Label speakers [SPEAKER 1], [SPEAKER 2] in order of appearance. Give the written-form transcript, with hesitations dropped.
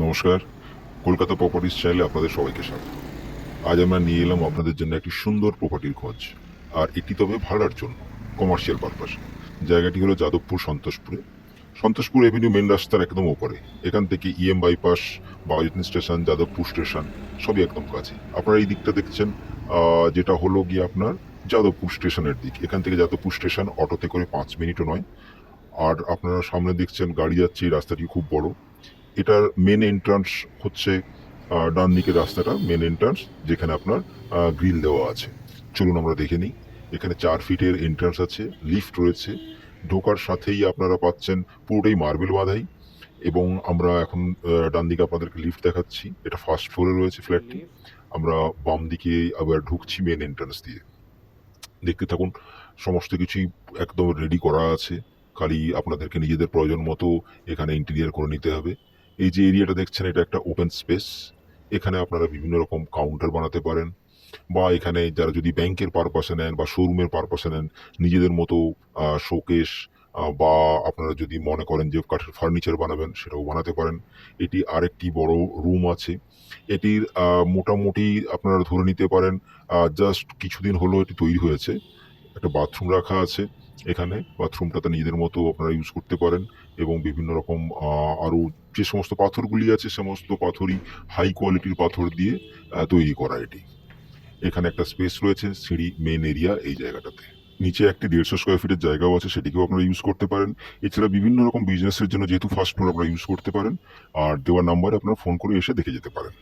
[SPEAKER 1] নমস্কার, কলকাতা প্রপার্টিস চ্যানেলে আপনাদের সবাইকে স্বাগত। আজ আমরা নিয়ে এলাম আপনাদের জন্য একটি সুন্দর প্রপার্টির খোঁজ। আর এটি তবে ভাড়ার জন্য, কমার্শিয়াল পারপাসে। জায়গাটি হলো যাদবপুর সন্তোষপুরে। সন্তোষপুর এভিনিউ মেন রাস্তার একদম ওপরে। এখান থেকে bypass, Baghajatin station, Jadavpur station সবই একদম কাছে। আপনারা এই দিকটা দেখছেন, যেটা হলো গিয়ে আপনার যাদবপুর স্টেশনের দিক। এখান থেকে যাদবপুর স্টেশন অটোতে করে 5 মিনিটও নয়। আর আপনারা সামনে দেখছেন গাড়ি যাচ্ছে, এই রাস্তাটি খুব বড়। এটার মেন এন্ট্রান্স হচ্ছে ডান দিকের রাস্তাটা মেন এন্ট্রান্স, যেখানে আপনার গ্রিল দেওয়া আছে। চলুন আমরা দেখে নিই। এখানে 4 ফিটের এন্ট্রান্স আছে, লিফট রয়েছে। ঢোকার সাথেই আপনারা পাচ্ছেন পুরোটাই মার্বেল বাঁধাই। এবং আমরা এখন ডান দিকে আপনাদেরকে লিফট দেখাচ্ছি। এটা ফার্স্ট ফ্লোরে রয়েছে ফ্ল্যাটটি। আমরা বাম দিকে আবার ঢুকছি মেন এন্ট্রান্স দিয়ে। দেখতে থাকুন। সমস্ত কিছুই একদম রেডি করা আছে। খালি আপনাদেরকে নিজেদের প্রয়োজন মতো এখানে ইন্টেরিয়ার করে নিতে হবে। এই যে এরিয়াটা দেখছেন, এটা একটা ওপেন স্পেস। এখানে আপনারা বিভিন্ন রকম কাউন্টার বানাতে পারেন, বা এখানে যারা যদি ব্যাংকের পারপাসে নেন বা শোরুমের পারপাসে নেন, নিজেদের মতো শোকেস, বা আপনারা যদি মনে করেন যে কাঠের ফার্নিচার বানাবেন, সেটাও বানাতে পারেন। এটি আরেকটি বড় রুম আছে। এটির মোটামুটি আপনারা ধরে নিতে পারেন জাস্ট কিছুদিন হলো এটি তৈরি হয়েছে। একটা বাথরুম রাখা আছে এখানে। বাথরুমটাতে নিজেদের মতো আপনারা ইউজ করতে পারেন। এবং বিভিন্ন রকম আরও যে সমস্ত পাথরগুলি আছে, সমস্ত পাথরই হাই কোয়ালিটির পাথর দিয়ে তৈরি করা এটি। এখানে একটা স্পেস রয়েছে, সিঁড়ি মেন এরিয়া এই জায়গাটাতে। নিচে একটি 150 স্কোয়ার ফিটের জায়গাও আছে, সেটিকেও আপনারা ইউজ করতে পারেন। এছাড়া বিভিন্ন রকম বিজনেসের জন্য যেহেতু ফার্স্ট ফ্লোর আপনারা ইউজ করতে পারেন। আর দেওয়ার নাম্বারে আপনারা ফোন করে এসে দেখে যেতে পারেন।